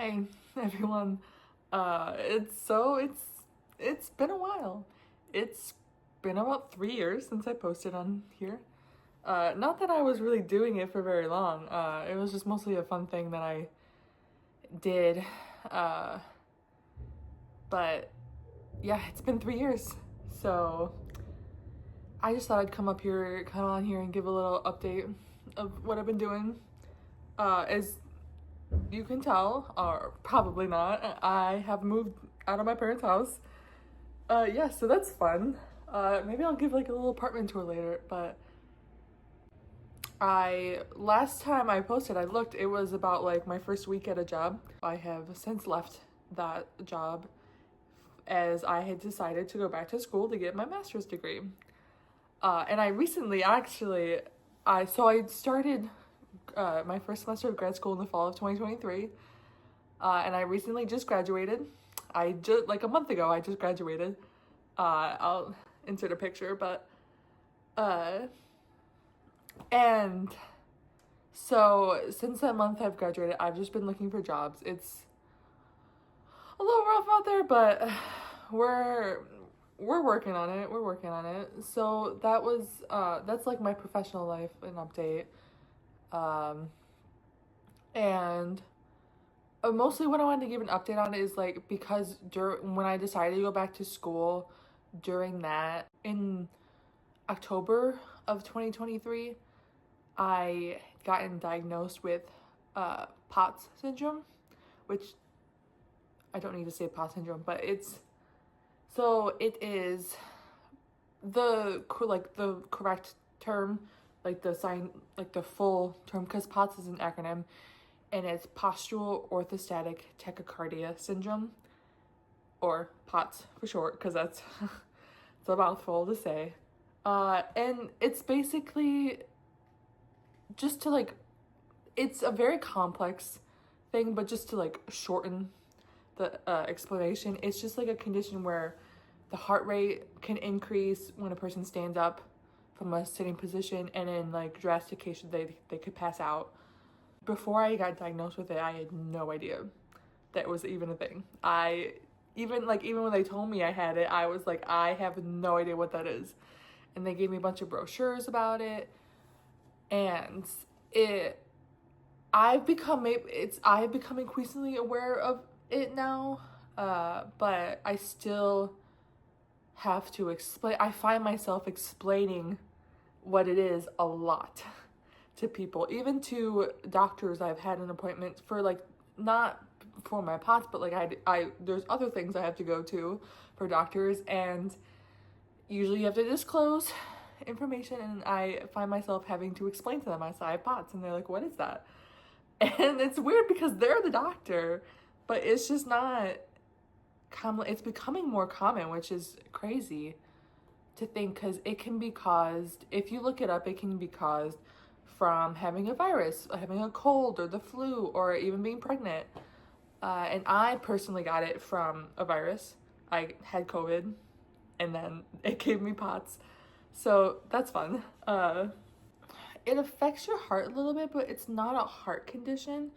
Hey everyone. It's been a while. It's been about 3 years since I posted on here. Not that I was really doing it for very long. It was just mostly a fun thing that I did. Uh, but yeah, it's been 3 years. So I just thought I'd come up here, kind of on here, and give a little update of what I've been doing. As you can tell, or probably not, I have moved out of my parents' house. Yeah, so that's fun. Maybe I'll give like a little apartment tour later, but last time I posted, I looked, it was about like my first week at a job. I have since left that job as I had decided to go back to school to get my master's degree. And I recently actually, I started my first semester of grad school in the fall of 2023. And I recently just graduated. I just, like a month ago, I just graduated. I'll insert a picture, but, and so since that month I've graduated, I've just been looking for jobs. It's a little rough out there, but we're working on it. We're working on it. So that's like my professional life, an update. And mostly what I wanted to give an update on is like because when I decided to go back to school during that in October of 2023, I gotten diagnosed with POTS syndrome, which I don't need to say POTS syndrome, but it is the correct term, like the full term, because POTS is an acronym, and it's postural orthostatic tachycardia syndrome, or POTS for short, because that's it's a mouthful to say. And it's basically just to like, it's a very complex thing, but just to like shorten the explanation, it's just like a condition where the heart rate can increase when a person stands up from a sitting position, and in like drastic cases they could pass out. Before I got diagnosed with it, I had no idea that was even a thing. Even when they told me I had it, I was like, I have no idea what that is. And they gave me a bunch of brochures about it. And I've become increasingly aware of it now. But I still have to explain. I find myself explaining what it is a lot to people, even to doctors. I've had an appointment for like, not for my POTS, but like I there's other things I have to go to for doctors, and usually you have to disclose information, and I find myself having to explain to them I have POTS, and they're like, what is that? And it's weird because they're the doctor, but it's just not common. It's becoming more common, which is crazy to think, because it can be caused, if you look it up, it can be caused from having a virus, having a cold or the flu, or even being pregnant. And I personally got it from a virus. I had COVID, and then it gave me POTS. So that's fun. It affects your heart a little bit, but it's not a heart condition,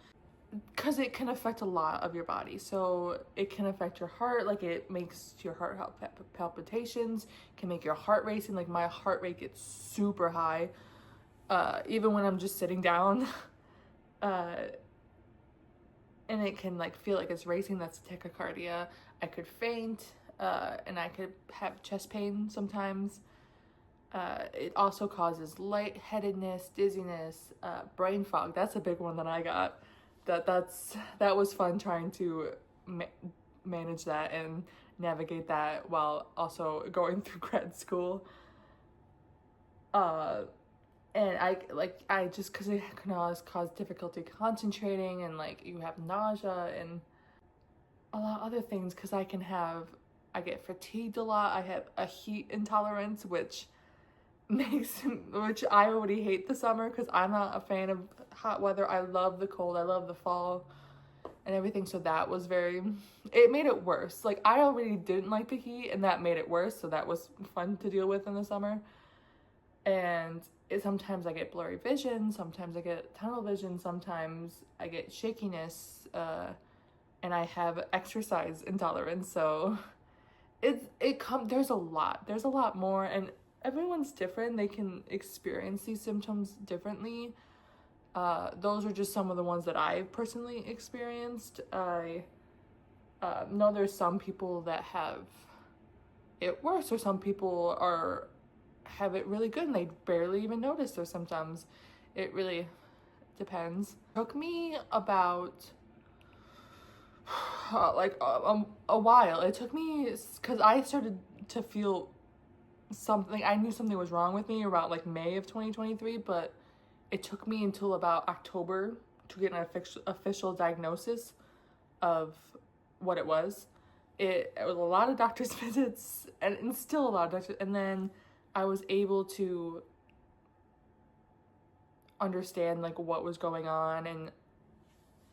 because it can affect a lot of your body. So it can affect your heart, like it makes your heart have palpitations, can make your heart racing. Like my heart rate gets super high, even when I'm just sitting down. And it can like feel like it's racing. That's tachycardia. I could faint, and I could have chest pain sometimes. It also causes lightheadedness, dizziness, brain fog. That's a big one that I got. That was fun trying to manage that and navigate that while also going through grad school. And I just, because it can always cause difficulty concentrating, and like you have nausea and a lot of other things, because I get fatigued a lot. I have a heat intolerance, which I already hate the summer because I'm not a fan of hot weather. I love the cold. I love the fall and everything. So that was it made it worse. Like I already didn't like the heat, and that made it worse. So that was fun to deal with in the summer. And sometimes I get blurry vision, sometimes I get tunnel vision, sometimes I get shakiness, and I have exercise intolerance. So there's a lot more, and everyone's different. They can experience these symptoms differently. Those are just some of the ones that I personally experienced. I know there's some people that have it worse, or some people have it really good and they barely even notice their symptoms. It really depends. It took me about a while. It took me, because I started to feel something. I knew something was wrong with me about like May of 2023, but it took me until about October to get an official diagnosis of what it was. It was a lot of doctor's visits, and still a lot of doctors, and then I was able to understand like what was going on, and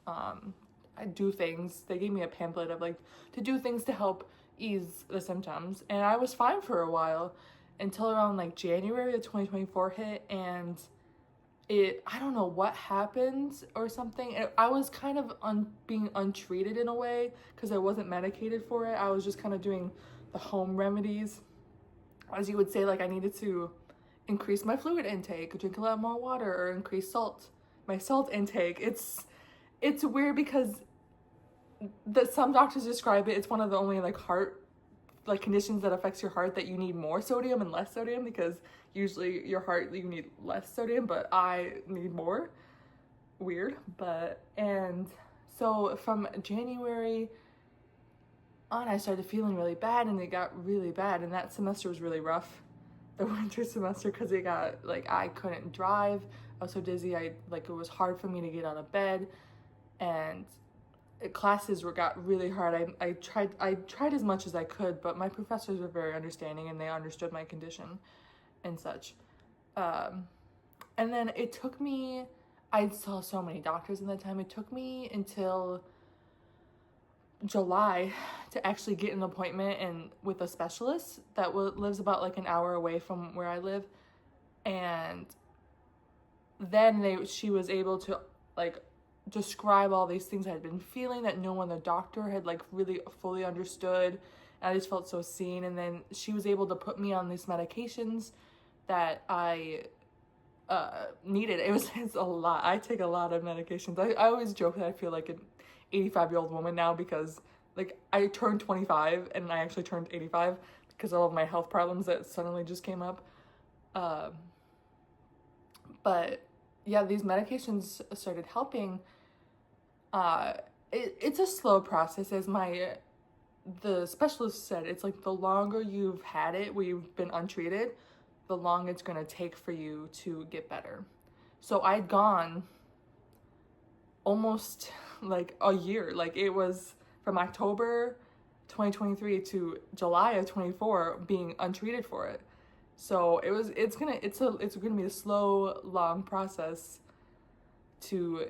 I do things. They gave me a pamphlet of like to do things to help ease the symptoms, and I was fine for a while until around like January of 2024 hit, and I don't know what happened or something. I was kind of being untreated in a way because I wasn't medicated for it. I was just kind of doing the home remedies, as you would say. Like I needed to increase my fluid intake, drink a lot more water, or increase my salt intake. It's weird because some doctors describe it. It's one of the only like heart like conditions that affects your heart that you need more sodium and less sodium, because usually your heart, you need less sodium, but I need more. Weird. And so from January on, I started feeling really bad, and it got really bad, and that semester was really rough, the winter semester, because it got like I couldn't drive. I was so dizzy. It was hard for me to get out of bed, and classes got really hard. I tried as much as I could, but my professors were very understanding, and they understood my condition and such. And then it took me, I saw so many doctors in that time. It took me until July to actually get an appointment with a specialist that lives about like an hour away from where I live. And then she was able to like describe all these things I had been feeling that no other doctor had like really fully understood. And I just felt so seen. And then she was able to put me on these medications that I needed. It's a lot. I take a lot of medications. I always joke that I feel like an 85-year-old woman now, because like I turned 25 and I actually turned 85 because of all of my health problems that suddenly just came up. But yeah, these medications started helping. It's a slow process, as the specialist said. It's like the longer you've had it, where you've been untreated, the longer it's going to take for you to get better. So I'd gone almost like a year. Like it was from October 2023 to July of 24 being untreated for it. So it's gonna be a slow, long process to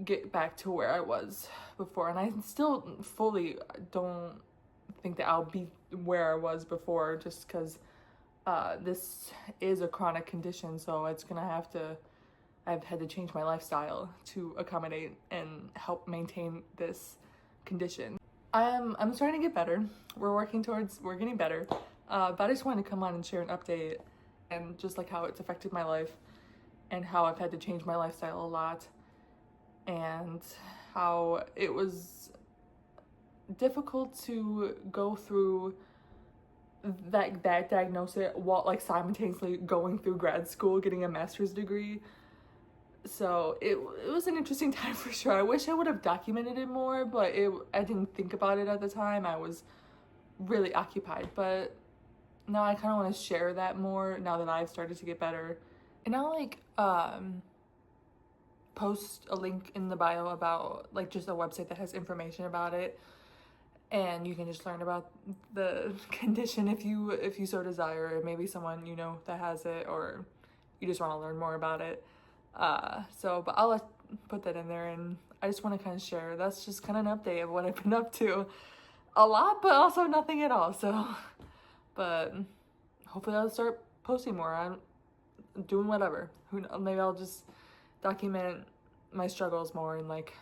get back to where I was before. And I still fully don't think that I'll be where I was before, just because this is a chronic condition. So I've had to change my lifestyle to accommodate and help maintain this condition. I'm starting to get better. We're getting better. But I just wanted to come on and share an update, and just like how it's affected my life, and how I've had to change my lifestyle a lot, and how it was difficult to go through that diagnosis while like simultaneously going through grad school, getting a master's degree. So it was an interesting time for sure. I wish I would have documented it more, but I didn't think about it at the time. I was really occupied. But now I kind of want to share that more now that I've started to get better. And I'll like post a link in the bio about like just a website that has information about it, and you can just learn about the condition if you so desire, or maybe someone you know that has it, or you just want to learn more about it. But I'll put that in there, and I just want to kind of share. That's just kind of an update of what I've been up to. A lot, but also nothing at all. So, but hopefully I'll start posting more. I'm doing whatever. Who knows? Maybe I'll just document my struggles more and like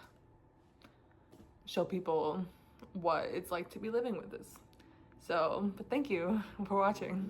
show people what it's like to be living with this. So, but thank you for watching.